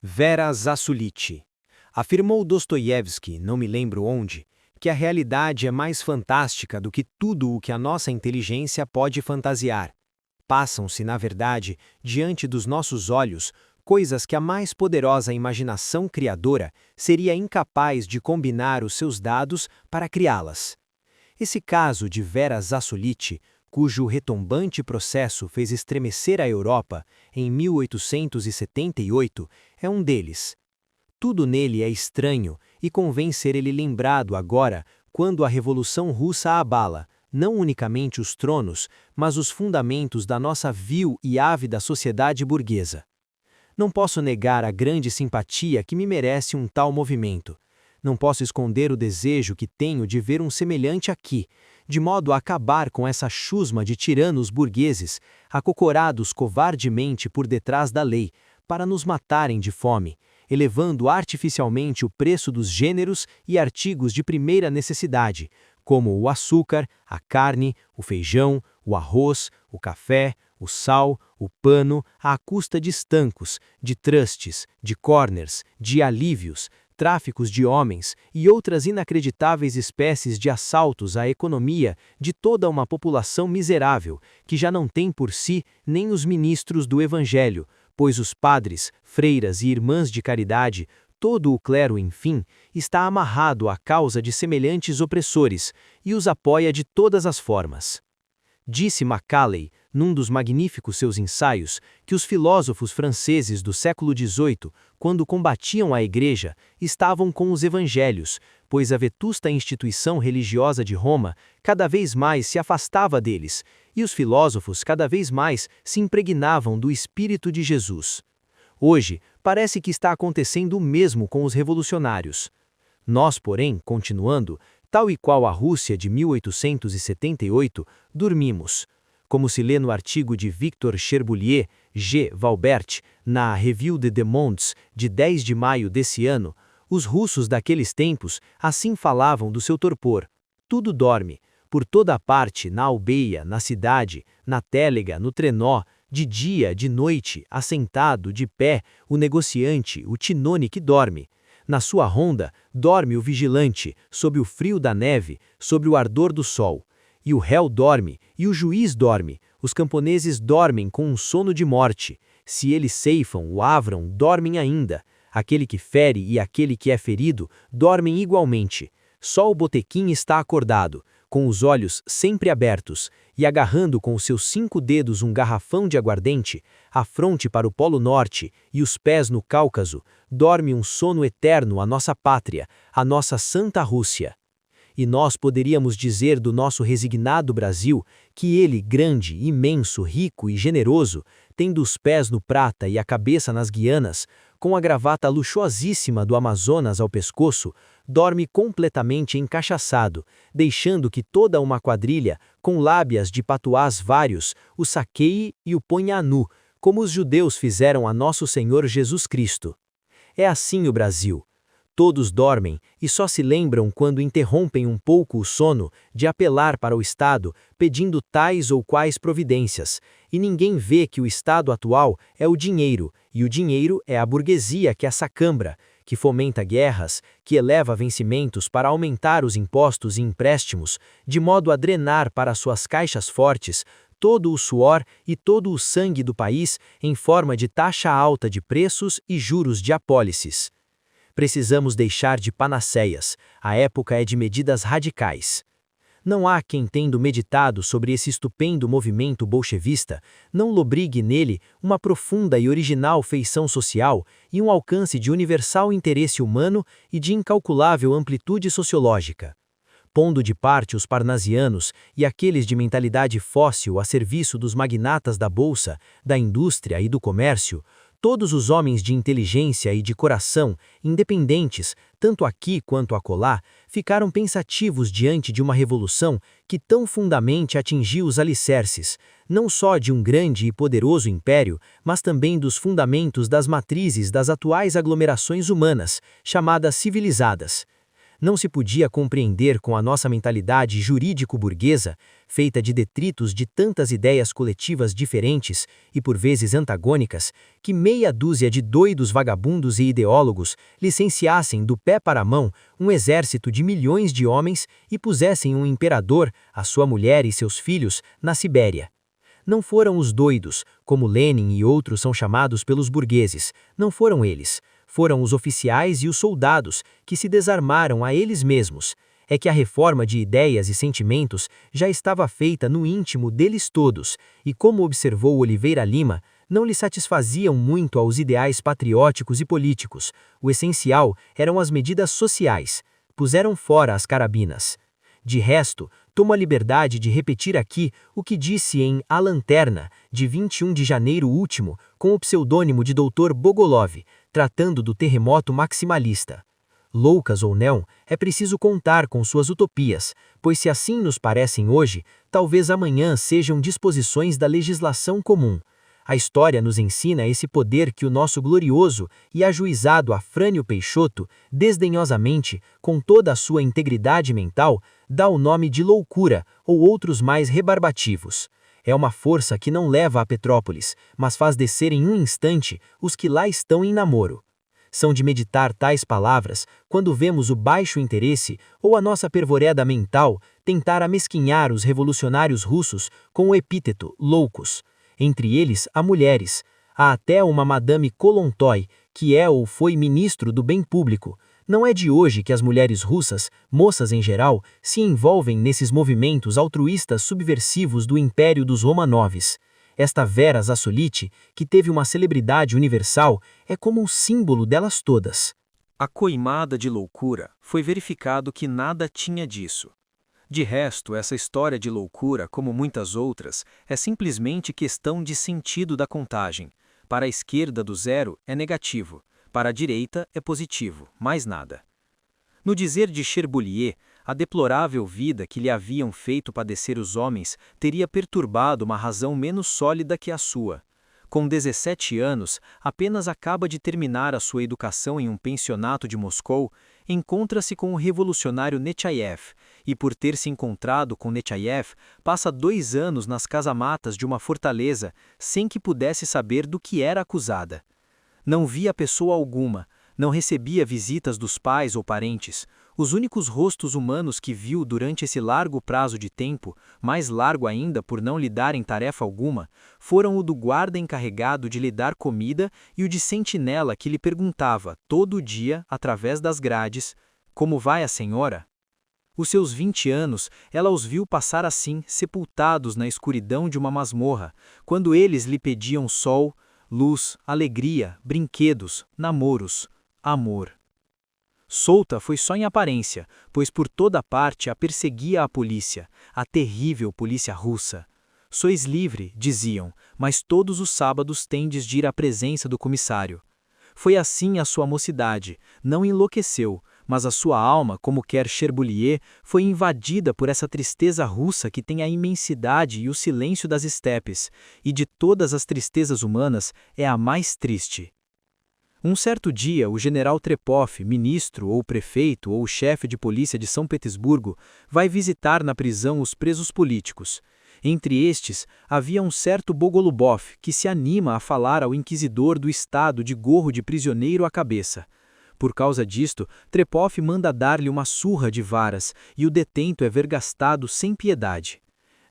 Vera Zassuliti. Afirmou Dostoiévski, não me lembro onde, que a realidade é mais fantástica do que tudo o que a nossa inteligência pode fantasiar. Passam-se, na verdade, diante dos nossos olhos, coisas que a mais poderosa imaginação criadora seria incapaz de combinar os seus dados para criá-las. Esse caso de Vera Zassuliti, cujo retumbante processo fez estremecer a Europa em 1878, é um deles. Tudo nele é estranho e convém ser ele lembrado agora, quando a Revolução Russa abala, não unicamente os tronos, mas os fundamentos da nossa vil e ávida sociedade burguesa. Não posso negar a grande simpatia que me merece um tal movimento. Não posso esconder o desejo que tenho de ver um semelhante aqui, de modo a acabar com essa chusma de tiranos burgueses, acocorados covardemente por detrás da lei, para nos matarem de fome, elevando artificialmente o preço dos gêneros e artigos de primeira necessidade, como o açúcar, a carne, o feijão, o arroz, o café, o sal, o pano, à custa de estancos, de trustes, de corners, de alívios, tráficos de homens e outras inacreditáveis espécies de assaltos à economia de toda uma população miserável, que já não tem por si nem os ministros do Evangelho, pois os padres, freiras e irmãs de caridade, todo o clero, enfim, está amarrado à causa de semelhantes opressores e os apoia de todas as formas. Disse Macaulay, num dos magníficos seus ensaios, que os filósofos franceses do século XVIII, quando combatiam a Igreja, estavam com os evangelhos, pois a vetusta instituição religiosa de Roma cada vez mais se afastava deles, e os filósofos cada vez mais se impregnavam do Espírito de Jesus. Hoje, parece que está acontecendo o mesmo com os revolucionários. Nós, porém, continuando, tal e qual a Rússia de 1878, dormimos. Como se lê no artigo de Victor Cherbulier, G. Valbert, na Revue des Mondes, de 10 de maio desse ano, os russos daqueles tempos assim falavam do seu torpor. Tudo dorme, por toda a parte, na aldeia, na cidade, na télega, no trenó, de dia, de noite, assentado, de pé, o negociante, o tinone que dorme. Na sua ronda, dorme o vigilante, sob o frio da neve, sobre o ardor do sol. E o réu dorme, e o juiz dorme, os camponeses dormem com um sono de morte. Se eles ceifam ou avram, dormem ainda. Aquele que fere e aquele que é ferido dormem igualmente. Só o botequim está acordado, com os olhos sempre abertos, e agarrando com os seus 5 dedos um garrafão de aguardente, a fronte para o Polo Norte e os pés no Cáucaso, dorme um sono eterno a nossa pátria, a nossa Santa Rússia. E nós poderíamos dizer do nosso resignado Brasil que ele, grande, imenso, rico e generoso, tendo os pés no Prata e a cabeça nas Guianas, com a gravata luxuosíssima do Amazonas ao pescoço, dorme completamente encachaçado, deixando que toda uma quadrilha, com lábias de patuás vários, o saqueie e o ponha a nu, como os judeus fizeram a nosso Senhor Jesus Cristo. É assim o Brasil. Todos dormem e só se lembram quando interrompem um pouco o sono de apelar para o Estado pedindo tais ou quais providências, e ninguém vê que o Estado atual é o dinheiro, e o dinheiro é a burguesia que assacambra, que fomenta guerras, que eleva vencimentos para aumentar os impostos e empréstimos, de modo a drenar para suas caixas fortes todo o suor e todo o sangue do país em forma de taxa alta de preços e juros de apólices. Precisamos deixar de panaceias, a época é de medidas radicais. Não há quem, tendo meditado sobre esse estupendo movimento bolchevista, não lobrigue nele uma profunda e original feição social e um alcance de universal interesse humano e de incalculável amplitude sociológica. Pondo de parte os parnasianos e aqueles de mentalidade fóssil a serviço dos magnatas da bolsa, da indústria e do comércio, todos os homens de inteligência e de coração, independentes, tanto aqui quanto acolá, ficaram pensativos diante de uma revolução que tão fundamente atingiu os alicerces, não só de um grande e poderoso império, mas também dos fundamentos das matrizes das atuais aglomerações humanas, chamadas civilizadas. não se podia compreender com a nossa mentalidade jurídico-burguesa, feita de detritos de tantas ideias coletivas diferentes e por vezes antagônicas, que meia dúzia de doidos vagabundos e ideólogos licenciassem do pé para a mão um exército de milhões de homens e pusessem um imperador, a sua mulher e seus filhos, na Sibéria. Não foram os doidos, como Lenin e outros são chamados pelos burgueses, não foram eles. Foram os oficiais e os soldados que se desarmaram a eles mesmos. É que a reforma de ideias e sentimentos já estava feita no íntimo deles todos, e como observou Oliveira Lima, não lhe satisfaziam muito aos ideais patrióticos e políticos. O essencial eram as medidas sociais. Puseram fora as carabinas. De resto, tomo a liberdade de repetir aqui o que disse em A Lanterna, de 21 de janeiro último, com o pseudônimo de Dr. Bogolov, tratando do terremoto maximalista. Loucas ou não, é preciso contar com suas utopias, pois se assim nos parecem hoje, talvez amanhã sejam disposições da legislação comum. A história nos ensina esse poder que o nosso glorioso e ajuizado Afrânio Peixoto, desdenhosamente, com toda a sua integridade mental, dá o nome de loucura ou outros mais rebarbativos. É uma força que não leva a Petrópolis, mas faz descer em um instante os que lá estão em namoro. São de meditar tais palavras quando vemos o baixo interesse ou a nossa pervoreda mental tentar amesquinhar os revolucionários russos com o epíteto loucos. Entre eles, há mulheres. Há até uma Madame Kolontai, que é ou foi ministro do bem público. Não é de hoje que as mulheres russas, moças em geral, se envolvem nesses movimentos altruístas subversivos do Império dos Romanoves. Esta Vera Zassoliti, que teve uma celebridade universal, é como um símbolo delas todas. A coimada de loucura foi verificado que nada tinha disso. De resto, essa história de loucura, como muitas outras, é simplesmente questão de sentido da contagem. Para a esquerda do zero é negativo, para a direita é positivo, mais nada. No dizer de Cherbulier, a deplorável vida que lhe haviam feito padecer os homens teria perturbado uma razão menos sólida que a sua. Com 17 anos, apenas acaba de terminar a sua educação em um pensionato de Moscou, encontra-se com o revolucionário Nechayev, e por ter se encontrado com Nechayev, passa 2 anos nas casamatas de uma fortaleza, sem que pudesse saber do que era acusada. Não via pessoa alguma, não recebia visitas dos pais ou parentes. Os únicos rostos humanos que viu durante esse largo prazo de tempo, mais largo ainda por não lhe darem tarefa alguma, foram o do guarda encarregado de lhe dar comida e o de sentinela que lhe perguntava, todo dia, através das grades, como vai a senhora? Os seus 20 anos, ela os viu passar assim, sepultados na escuridão de uma masmorra, quando eles lhe pediam sol, luz, alegria, brinquedos, namoros, amor. Solta foi só em aparência, pois por toda parte a perseguia a polícia, a terrível polícia russa. Sois livre, diziam, mas todos os sábados tendes de ir à presença do comissário. Foi assim a sua mocidade, não enlouqueceu, mas a sua alma, como quer Cherbulier, foi invadida por essa tristeza russa que tem a imensidade e o silêncio das estepes, e de todas as tristezas humanas é a mais triste. Um certo dia, o general Trepov, ministro ou prefeito ou chefe de polícia de São Petersburgo, vai visitar na prisão os presos políticos. Entre estes, havia um certo Bogolubov, que se anima a falar ao inquisidor do estado de gorro de prisioneiro à cabeça. Por causa disto, Trepov manda dar-lhe uma surra de varas, e o detento é vergastado sem piedade.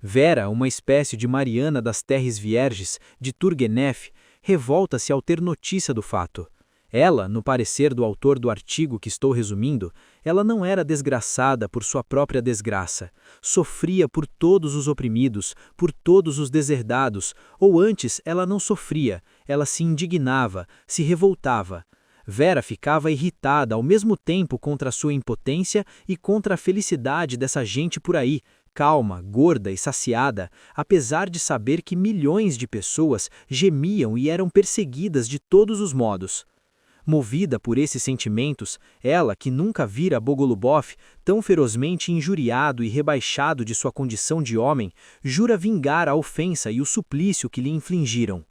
Vera, uma espécie de Mariana das Terres Vierges, de Turgenev, revolta-se ao ter notícia do fato. Ela, no parecer do autor do artigo que estou resumindo, ela não era desgraçada por sua própria desgraça, sofria por todos os oprimidos, por todos os deserdados, ou antes ela não sofria, ela se indignava, se revoltava. Vera ficava irritada ao mesmo tempo contra a sua impotência e contra a felicidade dessa gente por aí, calma, gorda e saciada, apesar de saber que milhões de pessoas gemiam e eram perseguidas de todos os modos. Movida por esses sentimentos, ela, que nunca vira Bogolubov tão ferozmente injuriado e rebaixado de sua condição de homem, jura vingar a ofensa e o suplício que lhe infligiram.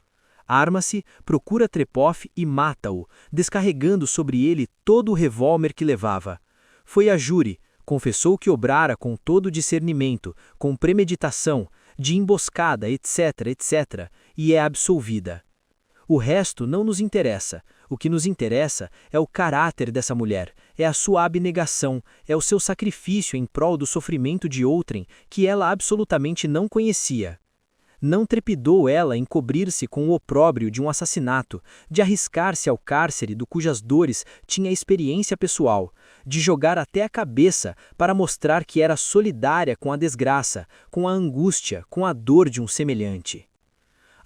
Arma-se, procura Trepov e mata-o, descarregando sobre ele todo o revólver que levava. foi a júri, confessou que obrara com todo discernimento, com premeditação, de emboscada, etc., etc., e é absolvida. O resto não nos interessa. O que nos interessa é o caráter dessa mulher, é a sua abnegação, é o seu sacrifício em prol do sofrimento de outrem que ela absolutamente não conhecia. Não trepidou ela em cobrir-se com o opróbrio de um assassinato, de arriscar-se ao cárcere do cujas dores tinha experiência pessoal, de jogar até a cabeça para mostrar que era solidária com a desgraça, com a angústia, com a dor de um semelhante.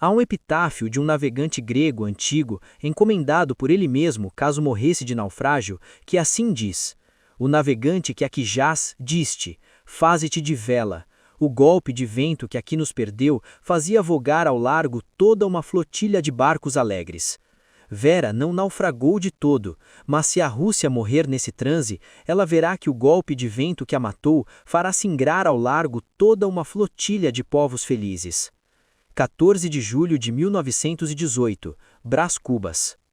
Há um epitáfio de um navegante grego antigo, encomendado por ele mesmo caso morresse de naufrágio, que assim diz: o navegante que aqui jaz, diz-te, faze-te de vela. O golpe de vento que aqui nos perdeu fazia vogar ao largo toda uma flotilha de barcos alegres. Vera não naufragou de todo, mas se a Rússia morrer nesse transe, ela verá que o golpe de vento que a matou fará singrar ao largo toda uma flotilha de povos felizes. 14 de julho de 1918, Brás Cubas.